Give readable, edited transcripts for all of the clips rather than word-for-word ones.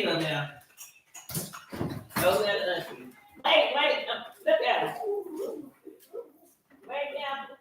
Tina now. Go that auntie. Wait, look at her. Wait now.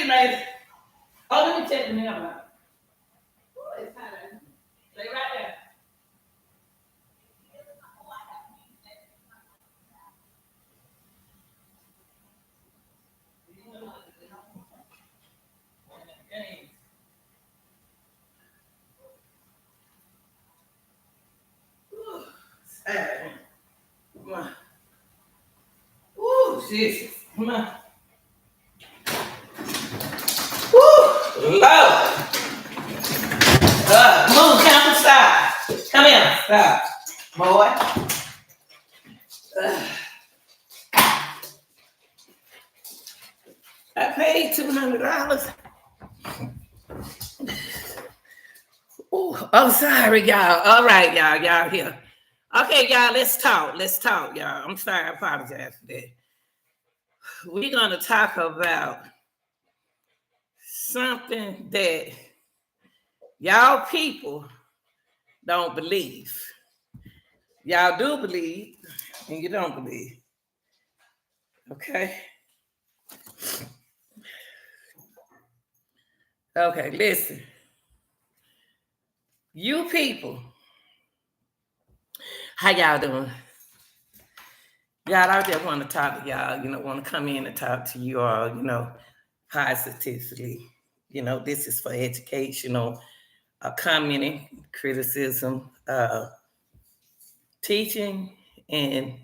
getting ready. Oh, let me check the mailbox. Oh, it's hot out. Stay right there. Come on. Ooh, Jesus. Come on. Woo, Lord. Move, come stop. Come here, stop. Boy. I paid $200. Oh, I'm sorry, y'all. All right, y'all here. Okay, y'all, let's talk. Let's talk, y'all. I'm sorry, I apologize for that. We're gonna talk about something that y'all people don't believe. Y'all do believe, and you don't believe. Okay? Okay, listen. You people, how y'all doing? Y'all, I just want to talk to y'all, want to come in and talk to you all, positively. This is for educational, commenting, criticism, teaching, and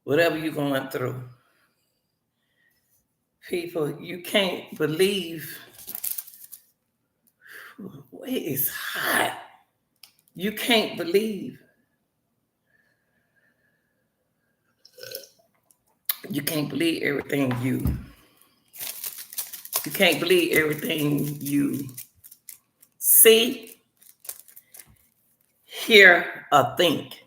whatever you're going through. People, you can't believe it is hot. You can't believe. You can't believe everything you can't believe everything you see, hear, or think.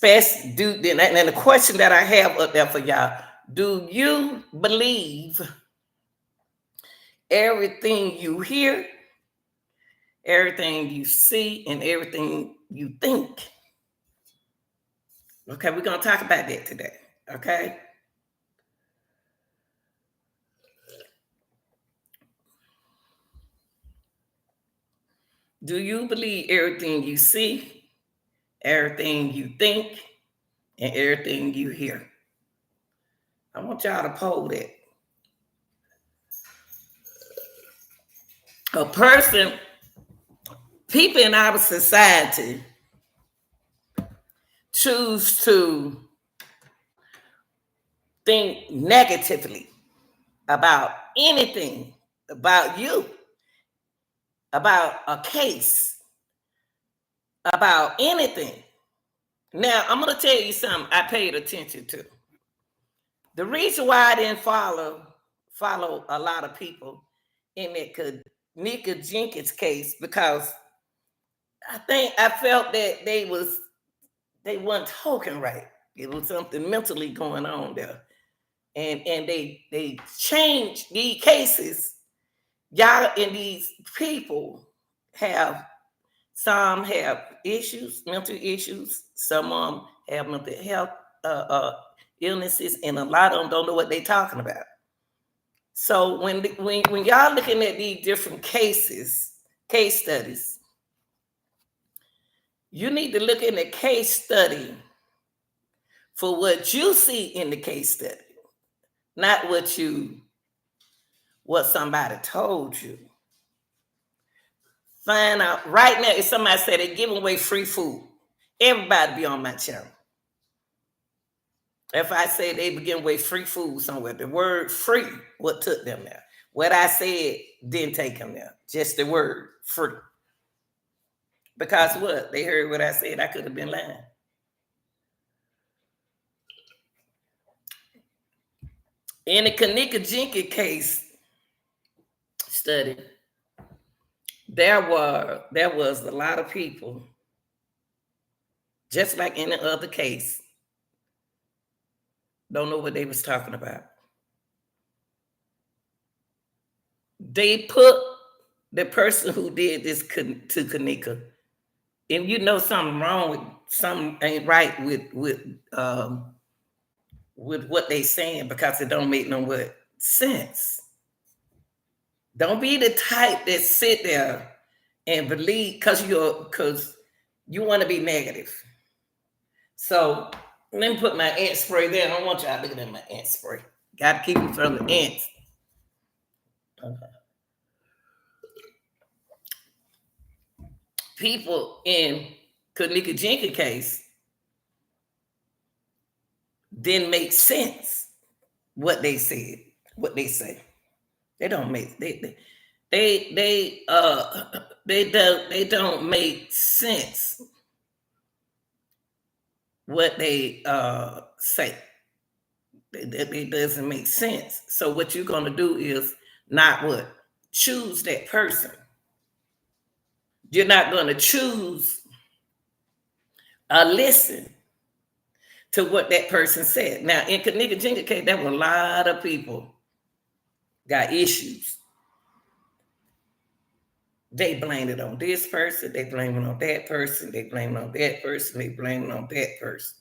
And the question that I have up there for y'all, do you believe everything you hear, everything you see, and everything you think? Okay, we're going to talk about that today, okay? Do you believe everything you see, everything you think, and everything you hear? I want y'all to poll that. People in our society choose to think negatively about anything, about you, about a case, about anything. Now, I'm going to tell you something I paid attention to. The reason why I didn't follow a lot of people in that Nika Jenkins case, because I felt that they weren't talking right. It was something mentally going on there. And they changed these cases. Y'all and these people some have issues, mental issues. Some of them have mental health illnesses, and a lot of them don't know what they're talking about. So when y'all looking at these different case studies, you need to look in the case study for what you see in the case study, not what somebody told you. Find out right now. If somebody said they're giving away free food, everybody be on my channel. If I say they be giving away free food somewhere, the word free, what took them there? What I said didn't take them there. Just the word free. Because what? They heard what I said. I could have been lying. In the Kenneka Jenkins case study, there was a lot of people, just like any other case, don't know what they was talking about. They put the person who did this to Kenneka, and something wrong with something ain't right with with what they saying because it don't make no what sense. Don't be the type that sit there and believe because you want to be negative. So let me put my ant spray there. I don't want y'all looking at my ant spray. Got to keep it from the ants. People in Kenneka Jenkins case didn't make sense what they said, what they say. They don't make they don't make sense what they say. It doesn't make sense. So what you're gonna do is not what? Choose that person. You're not gonna choose or listen to what that person said. Now in Kenneka Jenkins case, there were a lot of people got issues. They blame it on this person, they blame it on that person, they blame it on that person, they blame it on that person.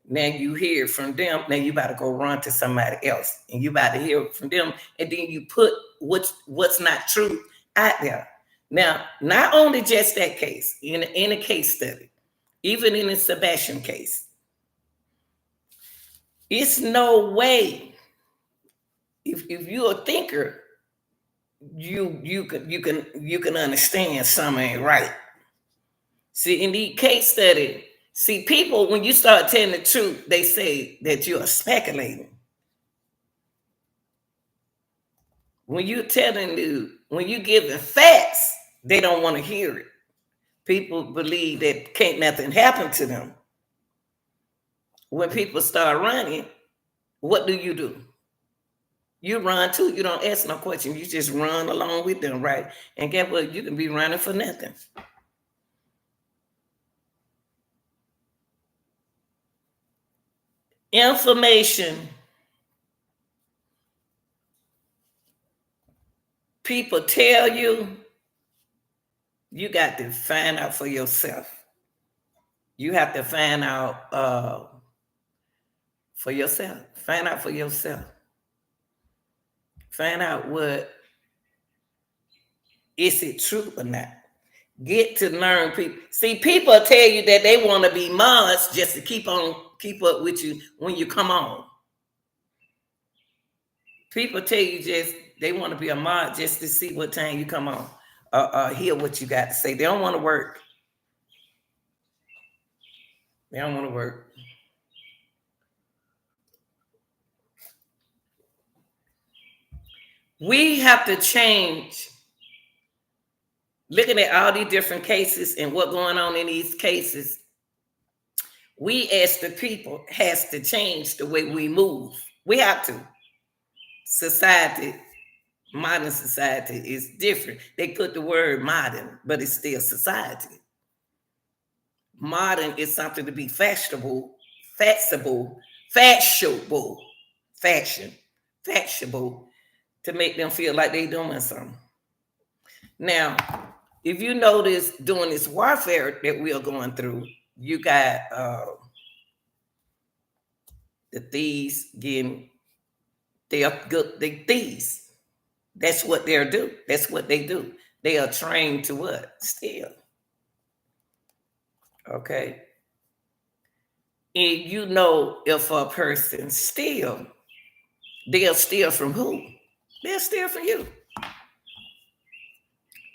Now you hear from them, now you about to go run to somebody else, and you about to hear from them, and then you put what's not true out there. Now, not only just that case, in a case study, even in the Sebastian case, it's no way, if you're a thinker, you can understand something ain't right. See, in the case study, see, people, when you start telling the truth, they say that you are speculating. When you're when you giving facts, they don't want to hear it. People believe that can't nothing happen to them. When people start running, what do? You run too. You don't ask no question. You just run along with them, right? And get what? You can be running for nothing. Information. People tell you, you got to find out for yourself. You have to find out for yourself. Find out for yourself. Find out is it true or not. Get to learn people. See, people tell you that they want to be mods just to keep up with you when you come on. People tell you just they want to be a mod just to see what time you come on, hear what you got to say. They don't want to work. They don't want to work. We have to change. Looking at all these different cases and what's going on in these cases, we as the people has to change the way we move. We have to. Society, modern society is different. They put the word modern, but it's still society. Modern is something to be fashionable, to make them feel like they doing something. Now, if you notice during this warfare that we are going through, you got the thieves they are good, they thieves. That's what they're do. That's what they do. They are trained to what? Steal. Okay. And you know, if a person steal, they'll steal from who? They'll steal from you.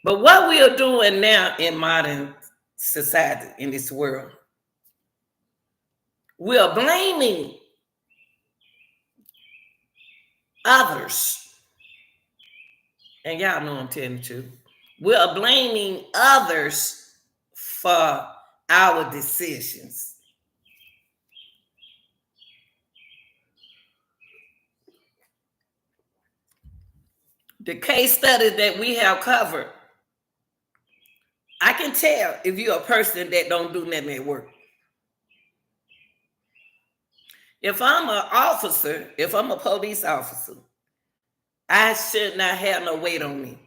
But what we are doing now in modern society, in this world, we are blaming others. And y'all know I'm telling the truth. We are blaming others for our decisions. The case study that we have covered, I can tell if you're a person that don't do nothing at work. If I'm an officer, if I'm a police officer, I should not have no weight on me.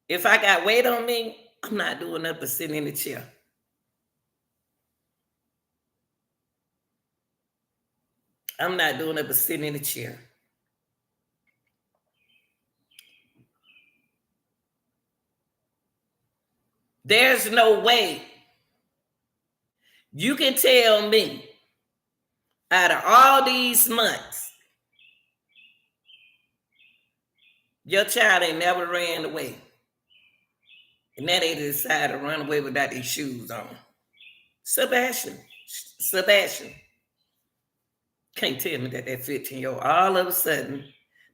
If I got weight on me, I'm not doing nothing but sitting in the chair. I'm not doing it but sitting in the chair. There's no way you can tell me out of all these months, your child ain't never ran away. And now they decide to run away without their shoes on. Sebastian. Can't tell me that 15-year-old all of a sudden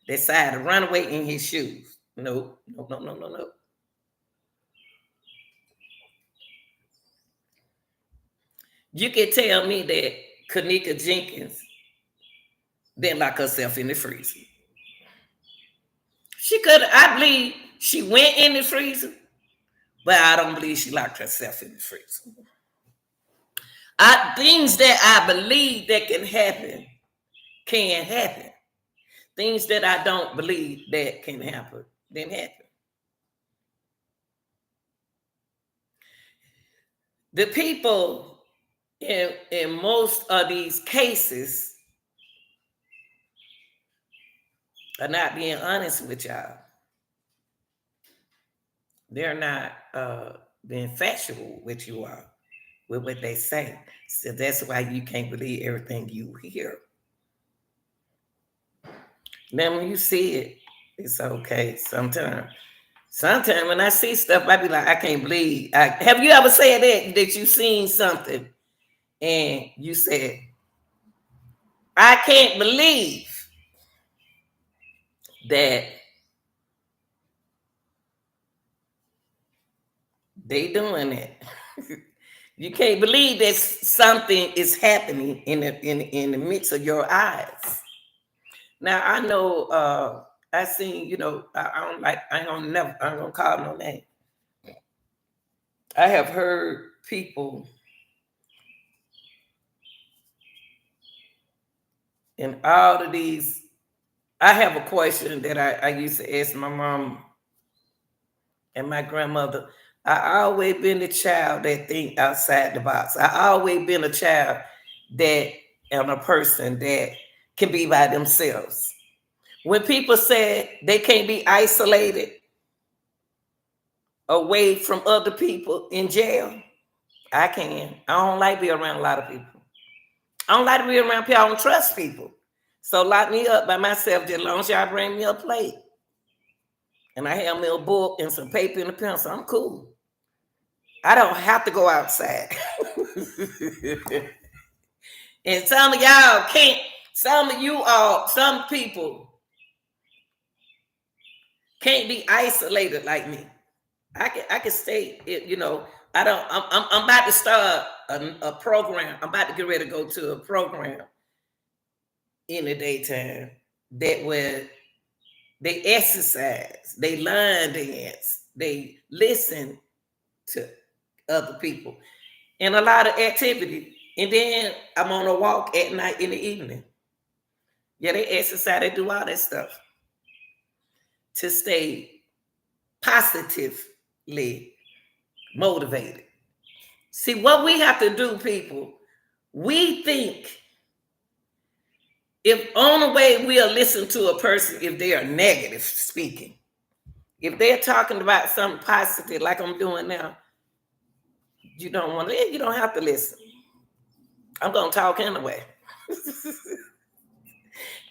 decided to run away in his shoes. No. You can tell me that Kenneka Jenkins didn't lock herself in the freezer. She could, I believe she went in the freezer, but I don't believe she locked herself in the freezer. Things that I believe that can happen. Things that I don't believe that can happen didn't happen. The people in most of these cases are not being honest with y'all. They're not being factual with you all, with what they say. So that's why you can't believe everything you hear. Now, when you see it, it's okay. Sometimes when I see stuff, I be like, I can't believe. Have you ever said that you seen something and you said, I can't believe that they doing it. You can't believe that something is happening in the midst of your eyes. Now I know I seen, I ain't gonna call no name. I have heard people in all of these. I have a question that I used to ask my mom and my grandmother. I always been a child that think outside the box. I always been a child that am a person that can be by themselves. When people say they can't be isolated away from other people in jail, I can. I don't like being around a lot of people. I don't like to be around people. I don't trust people. So lock me up by myself just as long as y'all bring me a plate. And I have me a book and some paper and a pencil. I'm cool. I don't have to go outside. And some of y'all can't, some people can't be isolated like me. I can stay, I'm about to start a program. I'm about to get ready to go to a program in the daytime that where they exercise, they line dance, they listen to other people, and a lot of activity. And then I'm on a walk at night in the evening. Yeah, they exercise, they do all that stuff to stay positively motivated. See, what we have to do, people, we think if only way we'll listen to a person if they are negative speaking. If they're talking about something positive like I'm doing now, you don't want to, you don't have to listen. I'm going to talk anyway.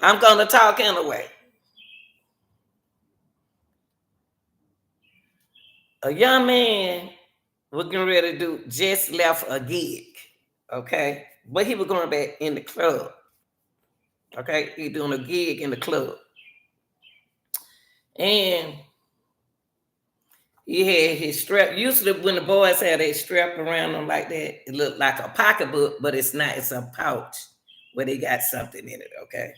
I'm going to talk anyway. A young man was getting ready to do, just left a gig, okay? But he was going back in the club, okay? He doing a gig in the club. And he had his strap. Usually when the boys had a strap around them like that, it looked like a pocketbook, but it's not. It's a pouch where they got something in it, okay?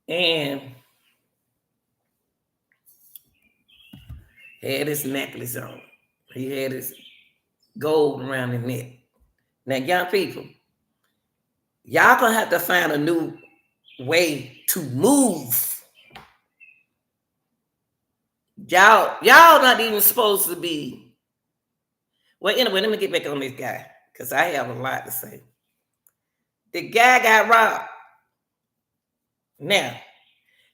And had his necklace on. He had his gold around the neck. Now, young people, y'all gonna have to find a new way to move. Y'all not even supposed to be. Well, anyway, let me get back on this guy. because I have a lot to say. The guy got robbed. Now,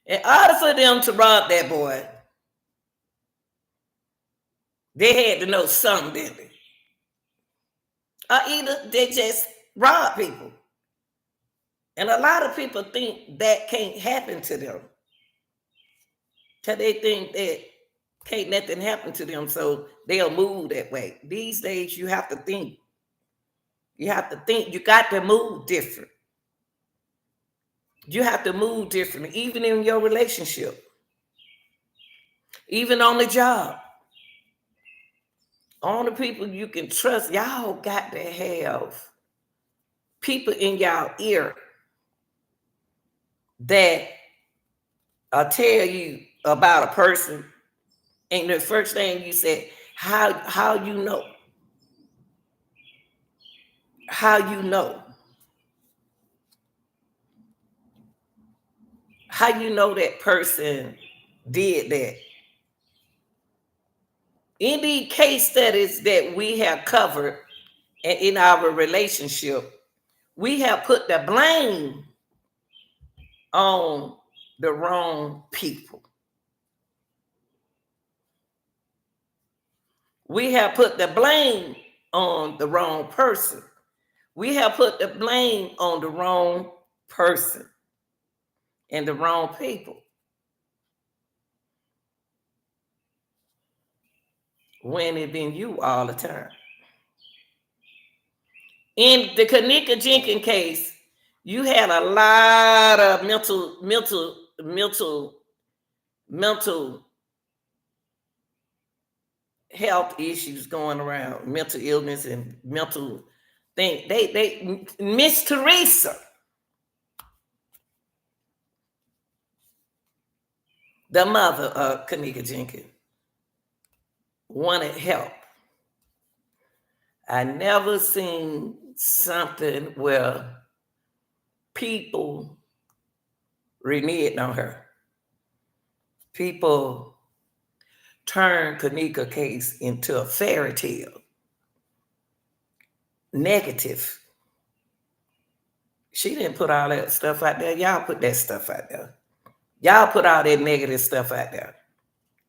in order for them to rob that boy, they had to know something, didn't they? Or either they just rob people. And a lot of people think that can't happen to them. Because they think that can't nothing happen to them, so they'll move that way. These days, you have to think. You have to think. You got to move different. You have to move differently, even in your relationship, even on the job. On the people you can trust, y'all got to have people in y'all ear that tell you about a person. And the first thing you said, how you know? How you know? How you know that person did that? In the case studies that we have covered in our relationship, we have put the blame on the wrong people. We have put the blame on the wrong person. We have put the blame on the wrong person and the wrong people. When it been you all the time. In the Kenneka Jenkins case, you had a lot of mental health issues going around, mental illness and mental thing. They Miss Teresa, the mother of Kenneka Jenkins, wanted help. I never seen something where people reneged on her. People turned Kenneka case into a fairy tale. Negative. She didn't put all that stuff out there. Y'all put that stuff out there. Y'all put all that negative stuff out there.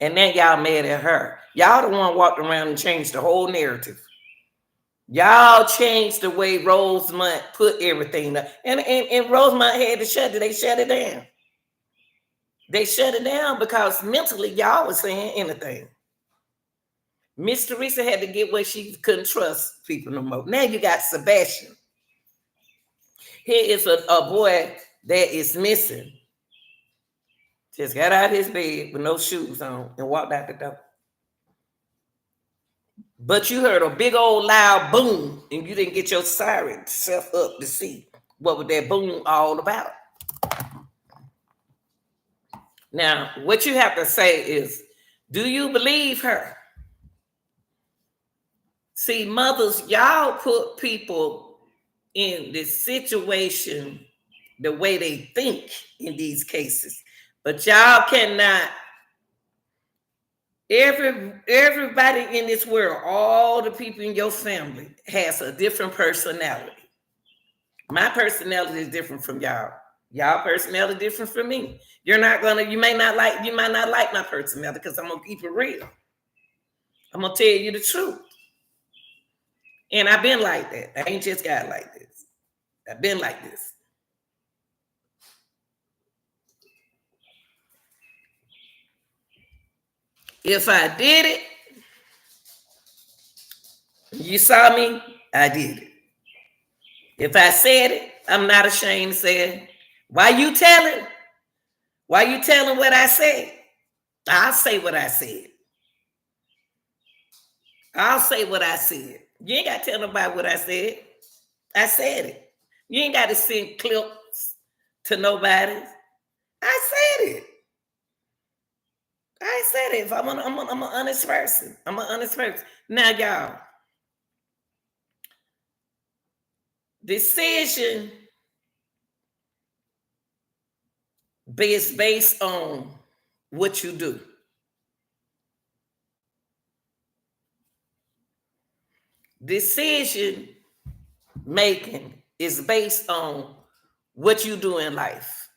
And then y'all mad at her. Y'all the one walked around and changed the whole narrative. Y'all changed the way Rosemont put everything up. And Rosemont had to shut it. They shut it down. They shut it down because mentally y'all was saying anything. Miss Teresa had to get where she couldn't trust people no more. Now you got Sebastian. Here is a boy that is missing. Just got out of his bed with no shoes on and walked out the door. But you heard a big old loud boom and you didn't get your siren self up to see what was that boom all about. Now, what you have to say is, do you believe her? See, mothers, y'all put people in this situation the way they think in these cases. But y'all cannot, everybody in this world, all the people in your family has a different personality. My personality is different from y'all. Y'all personality is different from me. You might not like my personality because I'm gonna keep it real. I'm gonna tell you the truth. And I've been like that. I ain't just got like this. I've been like this. If I did it, you saw me, I did it. If I said it, I'm not ashamed to say it. Why you telling? Why you telling what I said? I'll say what I said. I'll say what I said. You ain't got to tell nobody what I said. I said it. You ain't got to send clips to nobody. I said it. I said it. I'm an honest person. I'm an honest person. Now, y'all, decision is based on what you do. Decision making is based on what you do in life.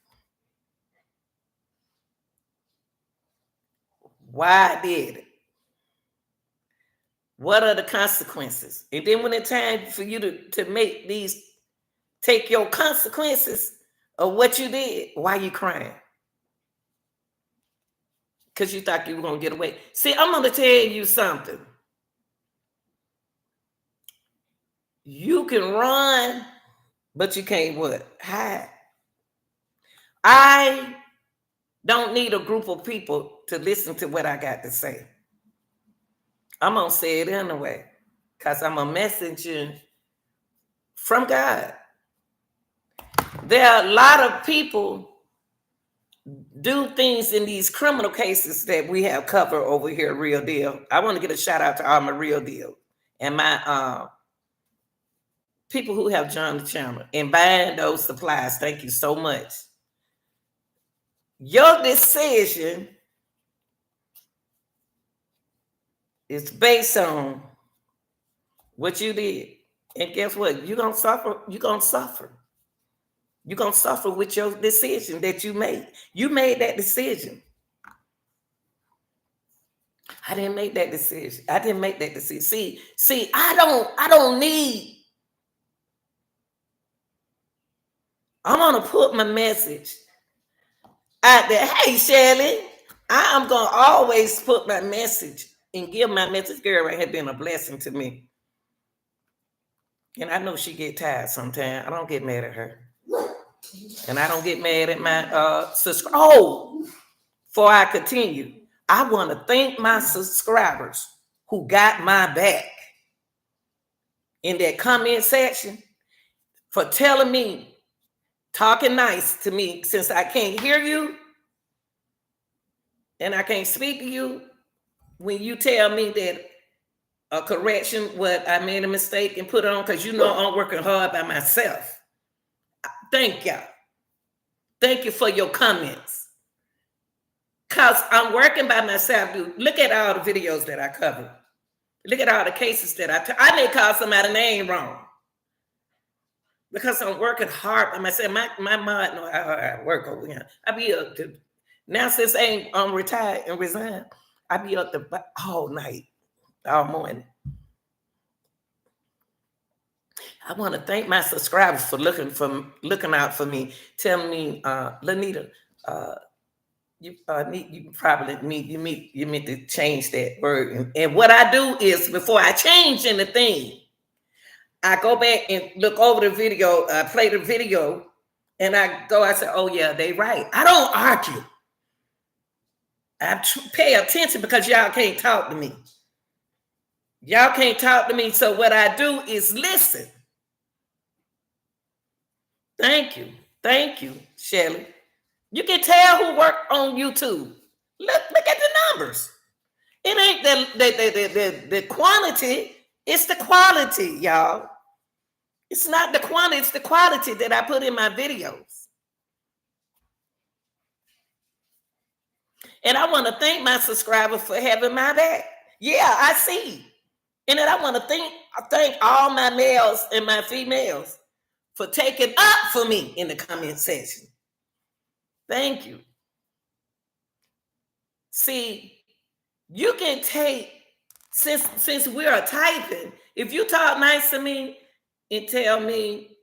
Why did it? What are the consequences? And then when it's time for you to make these, take your consequences of what you did, why you crying? Because you thought you were going to get away. See, I'm going to tell you something. You can run, but you can't what? Hide. I don't need a group of people to listen to what I got to say. I'm going to say it anyway because I'm a messenger from God. There are a lot of people do things in these criminal cases that we have covered over here, Real Deal. I want to get a shout out to all my Real Deal and my people who have joined the channel and buying those supplies. Thank you so much. Your decision is based on what you did. And guess what? You're going to suffer. You're going to suffer. You're going to suffer with your decision that you made. You made that decision. I didn't make that decision. I didn't make that decision. See, I don't need. I'm going to put my message out there. Hey, Shelly, I am going to always put my message and give my message. Girl right here been a blessing to me. And I know she get tired sometimes. I don't get mad at her. And I don't get mad at my subscribers. Oh, before I continue, I want to thank my subscribers who got my back in that comment section for telling me, talking nice to me, since I can't hear you and I can't speak to you. When you tell me that a correction, what I made a mistake and put on, because you know I'm working hard by myself. Thank y'all. Thank you for your comments. Because I'm working by myself, dude. Look at all the videos that I covered. Look at all the cases that I may call somebody's name wrong. Because I'm working hard by myself. My mind know how I work over here. I be up to, now since I'm retired and resigned, I be up to all night, all morning. I want to thank my subscribers for looking out for me, telling me, Lanita, you probably need to change that word. And what I do is, before I change anything, I go back and look over the video, play the video, and I say, oh yeah, they right. I don't argue. I pay attention because y'all can't talk to me. Y'all can't talk to me. So what I do is listen. Thank you, Shelly. You can tell who worked on YouTube. Look at the numbers. It ain't the quantity, it's the quality, y'all. It's not the quantity, it's the quality that I put in my videos. And I want to thank my subscribers for having my back. Yeah, I see. And then I want to thank all my males and my females for taking up for me in the comment section. Thank you. See, you can take, since we're typing, if you talk nice to me and tell me,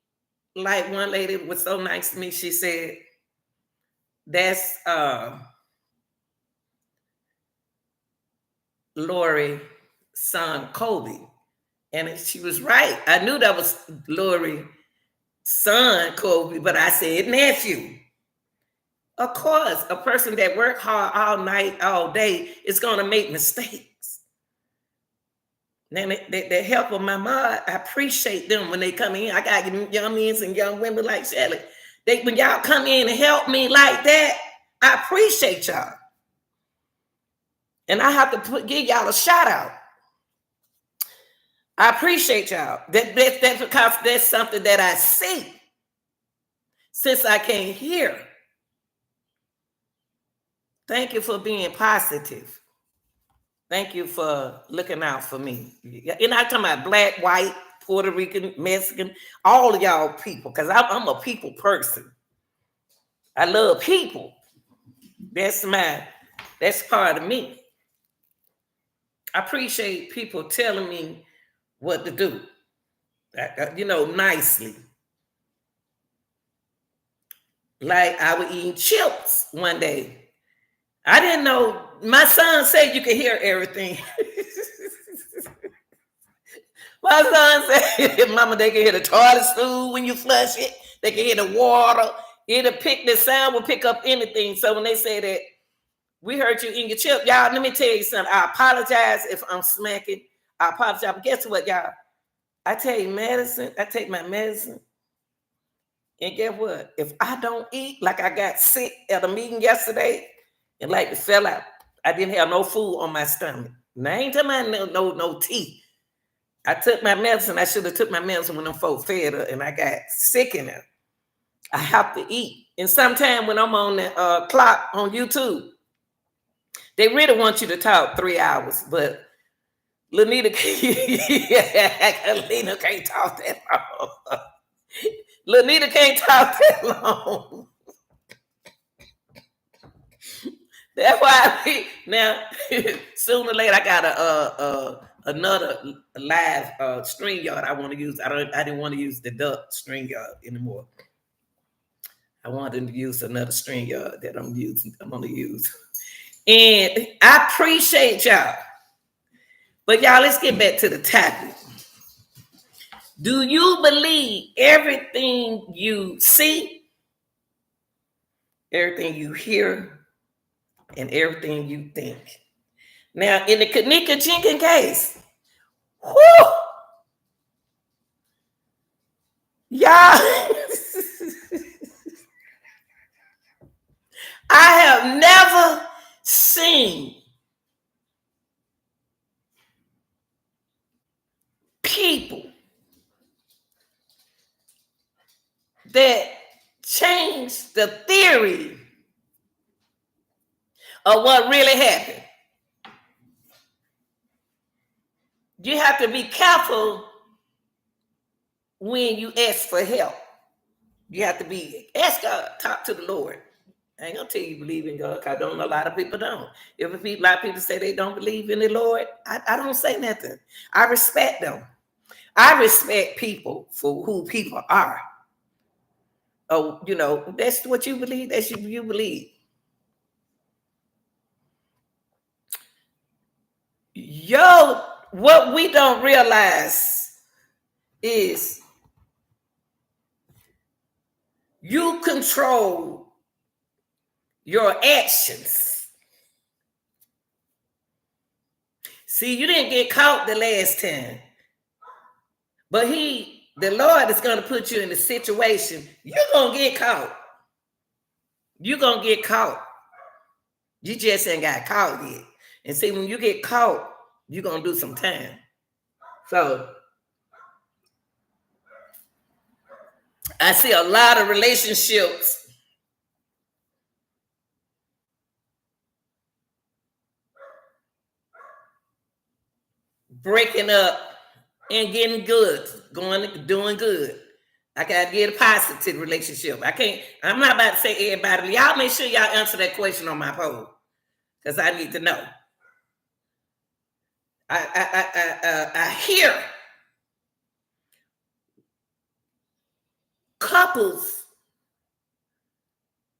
like one lady was so nice to me, she said, that's Lori's son, Kobe. And she was right. I knew that was Lori's son, Kobe, but I said nephew. Of course, a person that worked hard all night, all day is going to make mistakes. Then the help of my mom, I appreciate them when they come in. I got young men and young women like Shelly. When y'all come in and help me like that, I appreciate y'all. And I have to give y'all a shout out. I appreciate y'all. That's because that's something that I see. Since I can't hear. Thank you for being positive. Thank you for looking out for me. You're not talking about black, white, Puerto Rican, Mexican, all of y'all people, because I'm a people person. I love people. That's part of me. I appreciate people telling me what to do, nicely. Like I was eating chips one day. I didn't know. My son said you could hear everything. My son said, Mama, they can hear the toilet stool when you flush it. They can hear the water. The sound will pick up anything. So when they say that, we heard you in your chip. Y'all, let me tell you something. I apologize if I'm smacking. I apologize. But guess what, y'all? I take my medicine. And guess what? If I don't eat, like I got sick at a meeting yesterday, and like it fell out, I didn't have no food on my stomach. Now, I ain't talking about no tea. I took my medicine. I should have took my medicine when them folks fed her, and I got sick in her. I have to eat. And sometime when I'm on the clock on YouTube, they really want you to talk 3 hours, but Lanita can't talk that long. Lanita can't talk that long. That's why now sooner or later I got another live StreamYard I want to use. I didn't want to use the duck StreamYard anymore. I wanted to use another StreamYard that I'm going to use. And I appreciate y'all. But y'all, let's get back to the topic. Do you believe everything you see, everything you hear, and everything you think? Now, in the Kenneka Jenkins case, whoo, y'all, I have never seen people that change the theory of what really happened. You have to be careful when you ask for help. You have to ask God, talk to the Lord. I ain't gonna tell you believe in God, because I don't know, a lot of people don't. A lot of people say they don't believe in the Lord, I don't say nothing. I respect them. I respect people for who people are. Oh, that's what you believe, that's you believe. What we don't realize is you control your actions. See, you didn't get caught the last time, but the Lord is going to put you in a situation. You're going to get caught. You're going to get caught. You just ain't got caught yet. And see, when you get caught, you're going to do some time. So I see a lot of relationships breaking up and getting good, doing good. I gotta get a positive relationship. I'm not about to say everybody. Y'all make sure y'all answer that question on my poll, because I need to know. I hear couples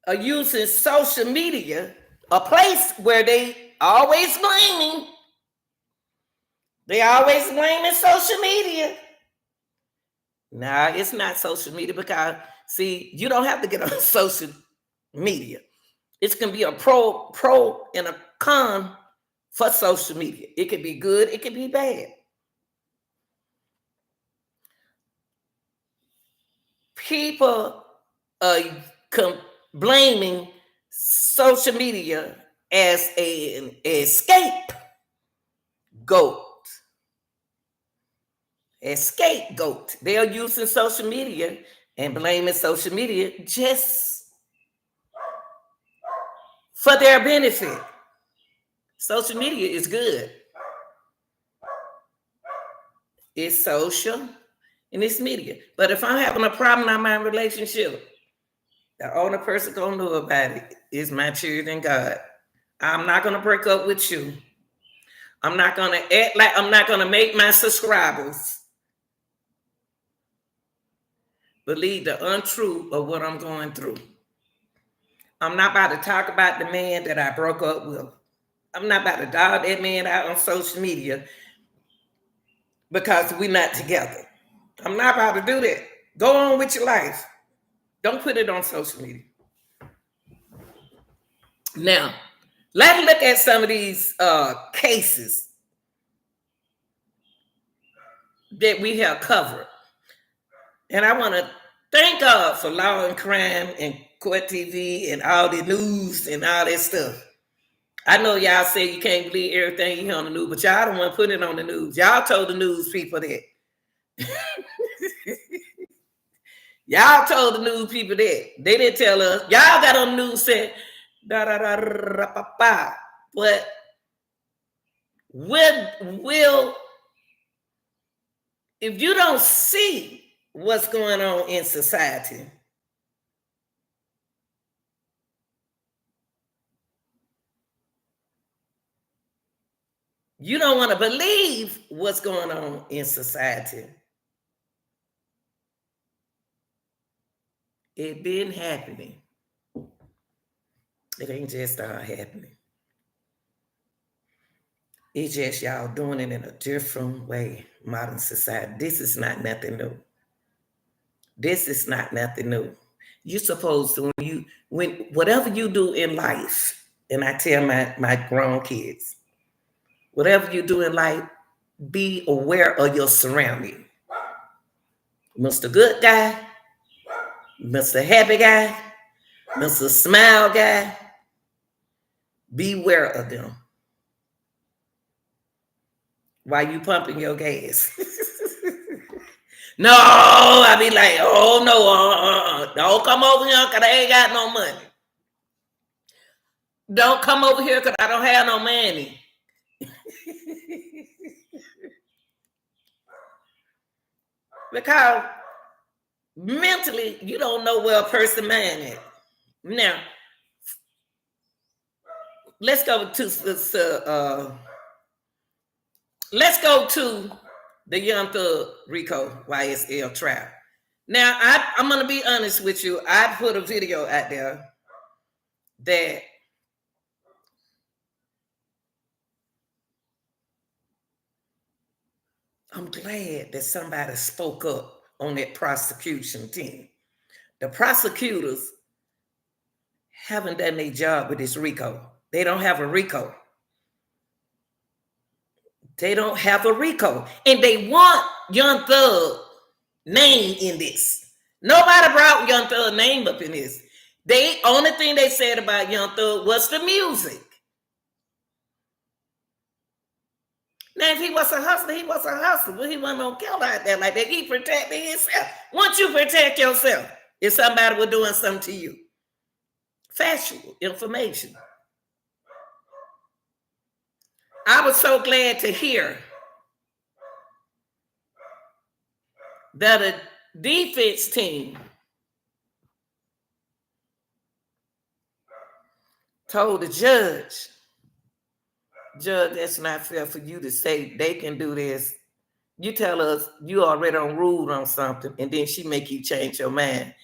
are using social media, a place where they always blaming. They always blaming social media. Nah, it's not social media, because see, you don't have to get on social media. It's gonna be a pro and a con for social media. It could be good, it could be bad. People are blaming social media as an escape goat. Scapegoat. They are using social media and blaming social media just for their benefit. Social media is good. It's social. in this media. But if I'm having a problem in my relationship, the only person gonna know about it is my children, God. I'm not gonna break up with you. I'm not gonna act like I'm not gonna make my subscribers believe the untruth of what I'm going through. I'm not about to talk about the man that I broke up with. I'm not about to dog that man out on social media because we're not together. I'm not about to do that. Go on with your life. Don't put it on social media. Now, let's look at some of these cases that we have covered. And I want to thank God for Law and Crime and Court TV and all the news and all that stuff. I know y'all say you can't believe everything you hear on the news, but y'all don't want to put it on the news. Y'all told the news people that. Y'all told the news people that. They didn't tell us. Y'all got on the news said, da da da da pa pa. But will if you don't see what's going on in society, you don't want to believe what's going on in society. It been happening. It ain't just start happening. It's just y'all doing it in a different way. Modern society. This is not nothing new. This is not nothing new. You're supposed to, when whatever you do in life, and I tell my grown kids, whatever you do in life, be aware of your surrounding. Mr. Good Guy, Mr. Happy Guy, Mr. Smile Guy, beware of them while you pumping your gas. No, I be like, oh no, don't come over here because I ain't got no money. Don't come over here because I don't have no money. Because mentally, you don't know where a person mind is. Now, let's go to the Young Thug Rico YSL trial. Now, I'm going to be honest with you. I put a video out there that I'm glad that somebody spoke up on that prosecution team. The prosecutors haven't done their job with this RICO. They don't have a RICO. They don't have a RICO. And they want Young Thug name in this. Nobody brought Young Thug name up in this. The only thing they said about Young Thug was the music. Now, if he was a hustler, he was a hustler, but he wasn't no killer out there like that. He protected himself. Once you protect yourself, if somebody was doing something to you, factual information. I was so glad to hear that a defense team told the judge, that's not fair for you to say they can do this. You tell us you already ruled on something, and then she make you change your mind.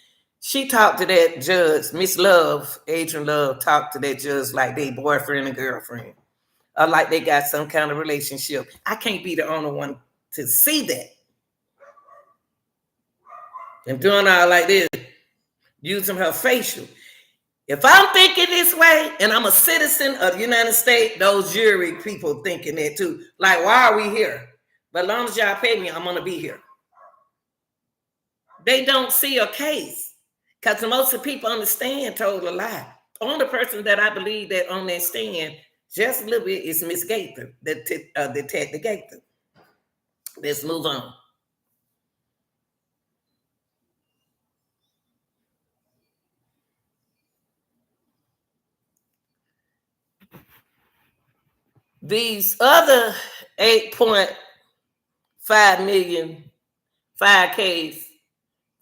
She talked to that judge, Miss Love, Adrian Love, talked to that judge like they boyfriend and girlfriend, or like they got some kind of relationship. I can't be the only one to see that. And doing all like this, using her facial. If I'm thinking this way, and I'm a citizen of the United States, those jury people thinking that too. Like, why are we here? But as long as y'all pay me, I'm going to be here. They don't see a case. Because most of the people on the stand told a lie. The only person that I believe that on that stand just a little bit is Miss Gaither, Detective Gaither. Let's move on. These other 8.5 million 5Ks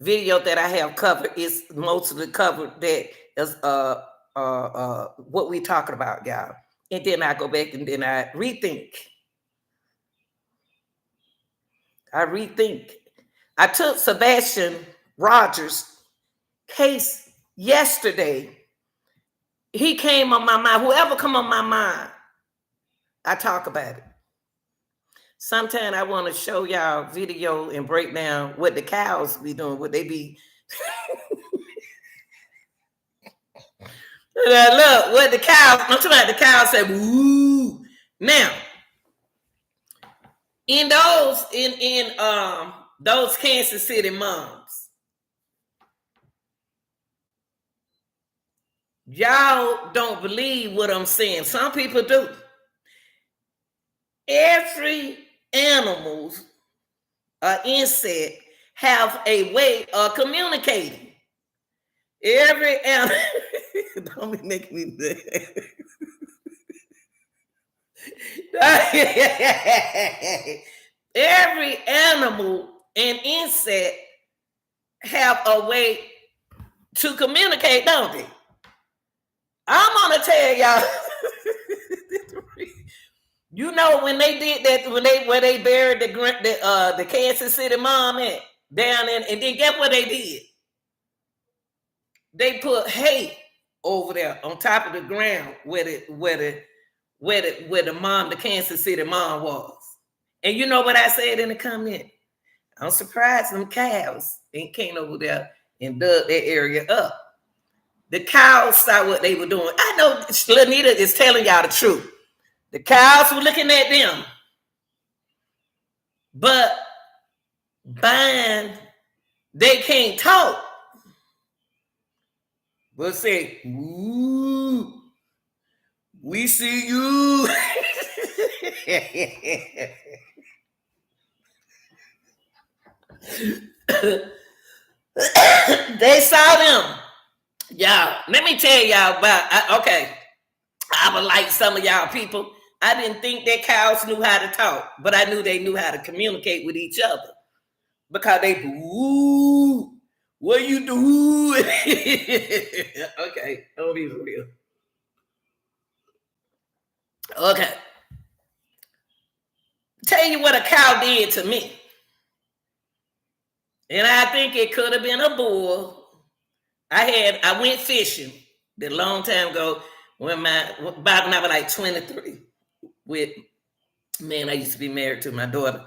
video that I have covered is mostly covered that is what we talking about, y'all. And then I go back and then I rethink. I took Sebastian Rogers' case yesterday. He came on my mind. Whoever come on my mind, I talk about it. Sometimes I want to show y'all video and break down what the cows be doing, what they be. Look, what the cows, I'm talking about the cows say, woo. Now, in those Kansas City moms, y'all don't believe what I'm saying. Some people do. Every animal or insect have a way of communicating. Every animal, don't be making me do Every animal and insect have a way to communicate, don't they? I'm gonna tell y'all. You know when they did that, where they buried the Kansas City mom at down in, and then guess what they did? They put hay over there on top of the ground where the Kansas City mom was. And you know what I said in the comment? I'm surprised them cows ain't came over there and dug that area up. The cows saw what they were doing. I know Lanita is telling y'all the truth. The cows were looking at them. But they can't talk. We'll say, ooh, we see you. They saw them. Y'all, let me tell y'all about, okay, I would like some of y'all people. I didn't think that cows knew how to talk, but I knew they knew how to communicate with each other. Because they, ooh, what you do? Okay, don't be real. Okay. Tell you what a cow did to me. And I think it could have been a bull. I went fishing a long time ago about when I was like 23 with, man, I used to be married to my daughter.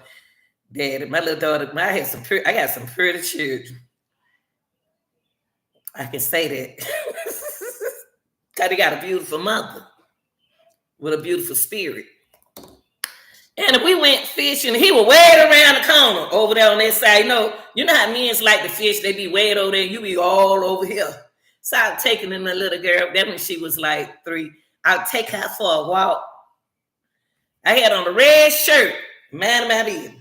Daddy, my little daughter, I got some pretty children. I can say that. Because they got a beautiful mother with a beautiful spirit. And we went fishing. He was way around the corner over there on that side. You know how men's like to fish. They be way over there. You be all over here. So I was taking in the little girl. That when she was like 3. I'll take her for a walk. I had on a red shirt. Man about it.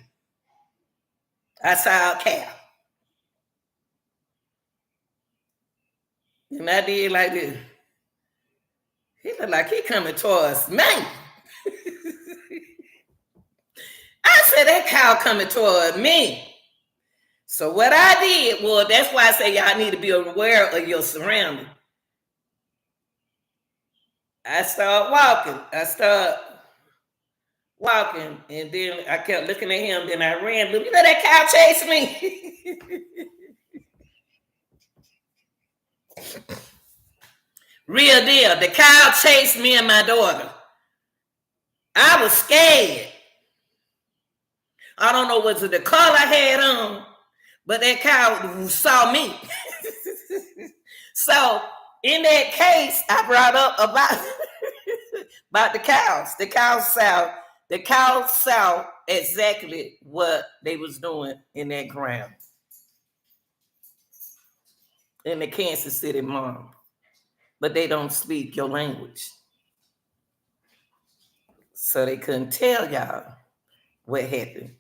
I saw a cow. And I did like this. He looked like he coming towards me. I said, that cow coming toward me. So what I did was, that's why I say y'all need to be aware of your surroundings. I started walking, and then I kept looking at him, then I ran. You know that cow chased me. Real deal. The cow chased me and my daughter. I was scared. I don't know was it the color I had on, but that cow saw me. So in that case, I brought up about the cows. The cows saw exactly what they was doing in that ground. In the Kansas City mom. But they don't speak your language. So they couldn't tell y'all what happened.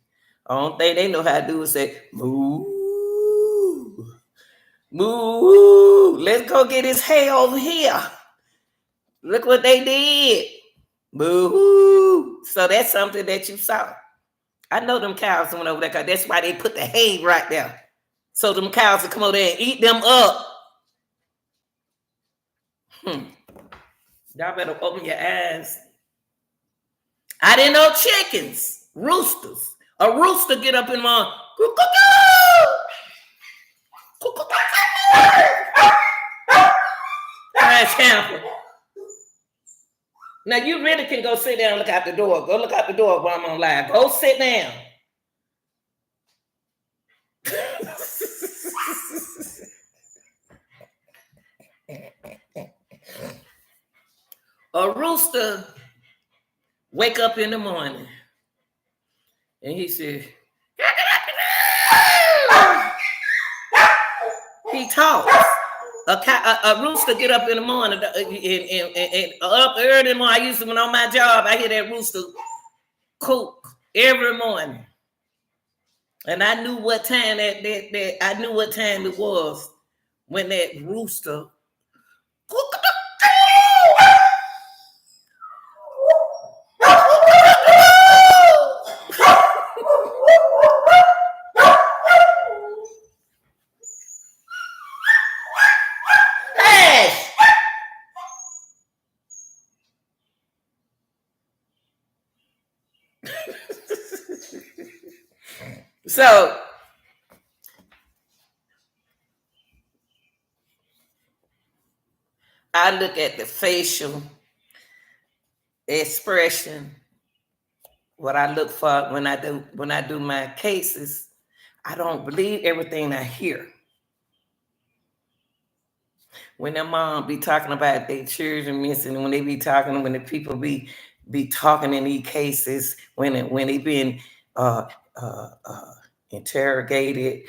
Only thing they know how to do is say, moo, moo, let's go get his hay over here. Look what they did. Moo. So that's something that you saw. I know them cows went over there because that's why they put the hay right there. So them cows will come over there and eat them up. Y'all better open your eyes. I didn't know chickens, roosters. A rooster get up in my Tampa. Now you really can go sit down and look out the door. Go look out the door while I'm on live. Go sit down. A rooster wake up in the morning and he said, he talks. A rooster get up in the morning and up early in the morning. I used to, when on my job, I hear that rooster cook every morning. And I knew what time I knew what time it was when that rooster So I look at the facial expression. What I look for when I do my cases, I don't believe everything I hear. When their mom be talking about their children missing, when they be talking, when the people be talking in these cases, when they been interrogated,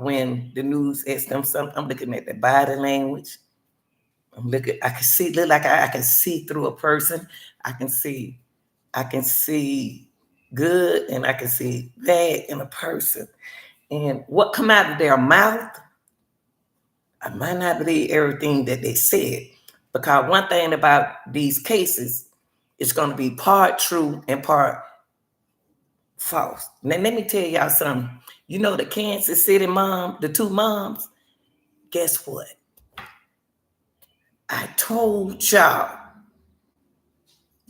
when the news asks them something, I'm looking at the body language. I'm looking. I can see. Look like I can see through a person. I can see good, and I can see bad in a person. And what come out of their mouth, I might not believe everything that they said, because one thing about these cases, it's going to be part true and part false. Now, let me tell y'all something. You know the Kansas City mom, the two moms, guess what? I told y'all.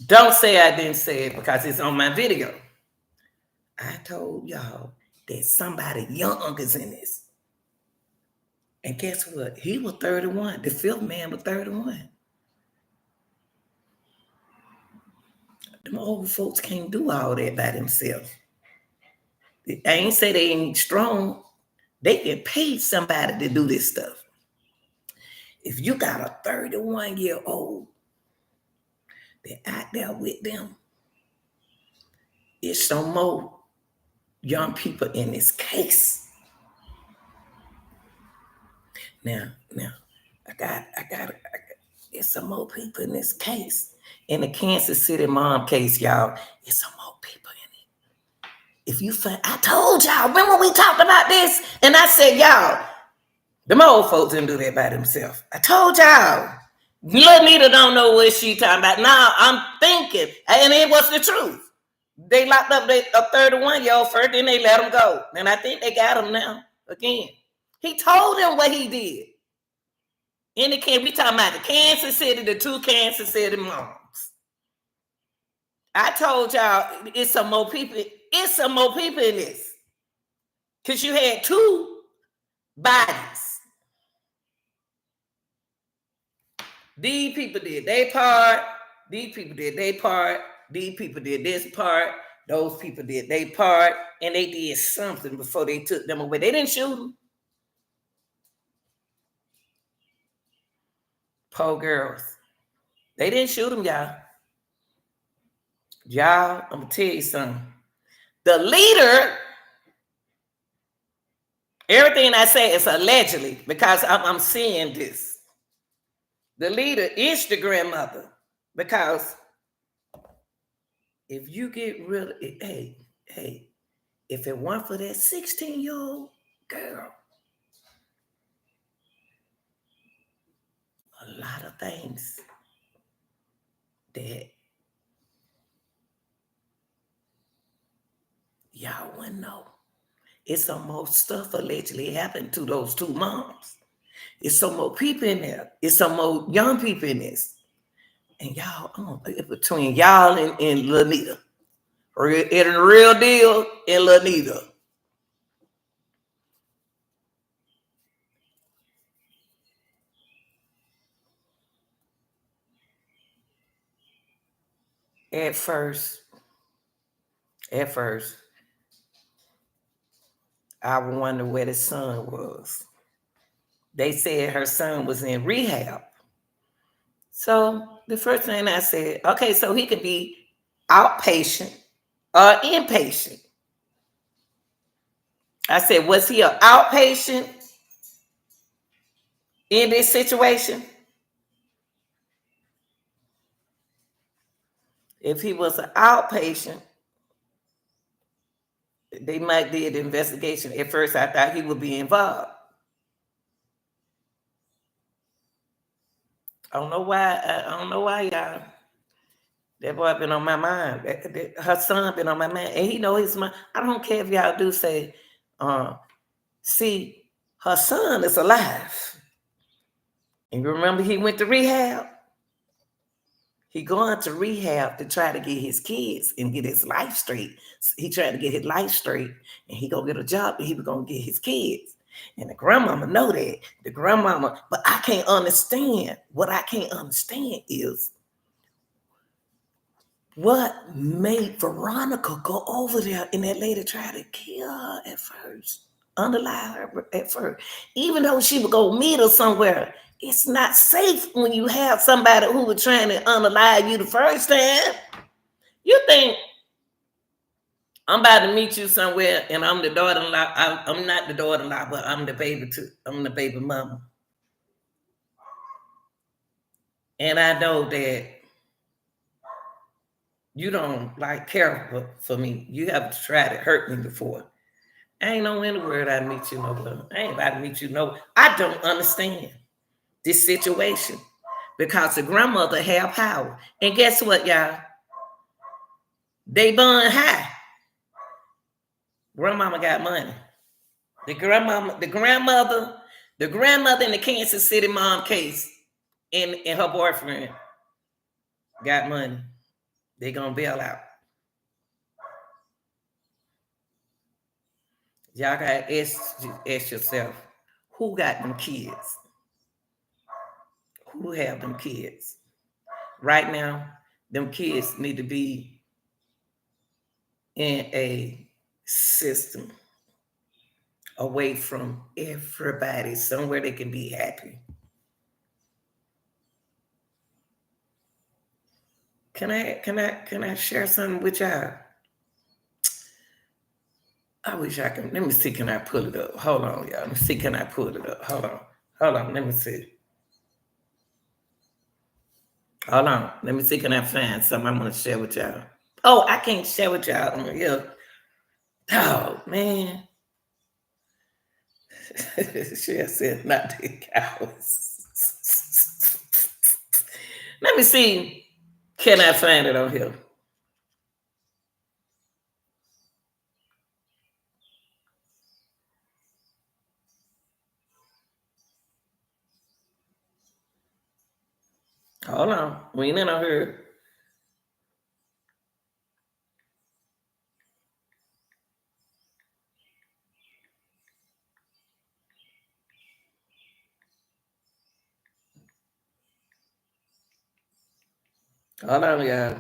Don't say I didn't say it because it's on my video. I told y'all that somebody young is in this. And guess what? He was 31. The fifth man was 31. Them old folks can't do all that by themselves. I ain't say they ain't strong. They can pay somebody to do this stuff. If you got a 31-year-old that out there with them, it's some more young people in this case. Now, I got it's some more people in this case. In the Kansas City mom case, y'all, it's some more people in it. If you find, I told y'all, remember we talked about this? And I said, y'all, them old folks didn't do that by themselves. I told y'all. Little Nita don't know what she talking about. Now I'm thinking, and it was the truth. They locked up a 31-year-old first, then they let him go. And I think they got him now again. He told them what he did. In the we talking about the Kansas City, the two Kansas City moms. I told y'all it's some more people. It's some more people in this. Because you had two bodies. These people did their part. These people did their part. These people did this part. Those people did their part. And they did something before they took them away. They didn't shoot them. Poor girls. They didn't shoot them, y'all. Y'all, I'm going to tell you something. The leader, everything I say is allegedly because I'm seeing this. The leader is the grandmother because if you get rid of it, hey, if it weren't for that 16-year-old girl, a lot of things that Y'all wouldn't know. It's some more stuff allegedly happened to those two moms. It's some more people in there. It's some more young people in this. And y'all, between y'all and Lanita, in the real deal and Lanita. At first, I wonder where the son was. They said her son was in rehab. So the first thing I said, okay, so he could be outpatient or inpatient. I said, was he an outpatient in this situation? If he was an outpatient, they might did the investigation. At first, I thought he would be involved. I don't know why, y'all. That boy been on my mind. Her son been on my mind, and he know his mind. I don't care if y'all do say, see, her son is alive. And you remember he went to rehab? He going to rehab to try to get his kids and get his life straight. He trying to get his life straight, and he gonna get a job, and he was gonna get his kids. And the grandmama know that. The grandmama, but I can't understand. What I can't understand is what made Veronica go over there and that lady try to kill her at first, underlie her at first. Even though she would go meet her somewhere, it's not safe when you have somebody who was trying to unalive you the first time. You think I'm about to meet you somewhere and I'm the daughter-in-law. I'm not the daughter-in-law, but I'm the baby too. I'm the baby mama. And I know that you don't care for me. You have tried to hurt me before. I ain't know in the world I'd meet you nowhere. I ain't about to meet you nowhere. I don't understand this situation because the grandmother had power. And guess what, y'all? They bun high. Grandmama got money. The grandmother in the Kansas City mom case and her boyfriend got money. They gonna bail out. Y'all gotta ask yourself, who got them kids? Who have them kids? Right now, them kids need to be in a system away from everybody, somewhere they can be happy. Can I share something with y'all? I wish I can. Let me see. Can I pull it up? Hold on, y'all. Let me see. Can I pull it up? Hold on. Let me see. Hold on. Let me see. Can I find something I'm going to share with y'all? Oh, I can't share with y'all on here. Oh, man. She said not the cows. Let me see. Can I find it on here? Hold on. We ain't in on her. Hold on, y'all.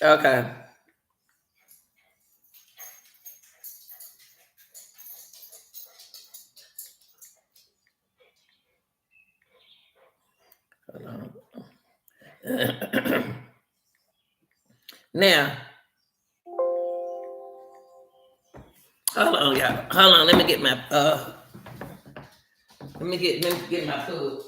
Okay. Hold on. Now, hold on, y'all. Hold on. Let me get my let me get my food.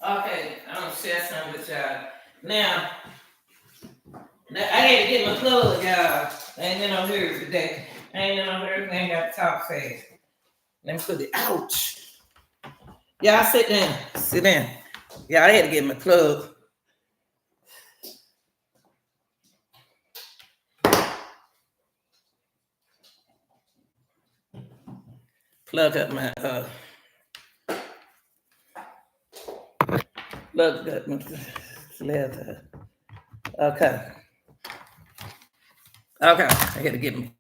Okay, I'm gonna share something with y'all. Now, I had to get my plug, y'all. I ain't in no hurry today. I ain't in no hurry. I ain't got to talk fast. Let me put it. Ouch. Y'all sit down. Sit down. Y'all, I had to get my plug. Plug up my plug up my leather. Okay. Okay. I had to get my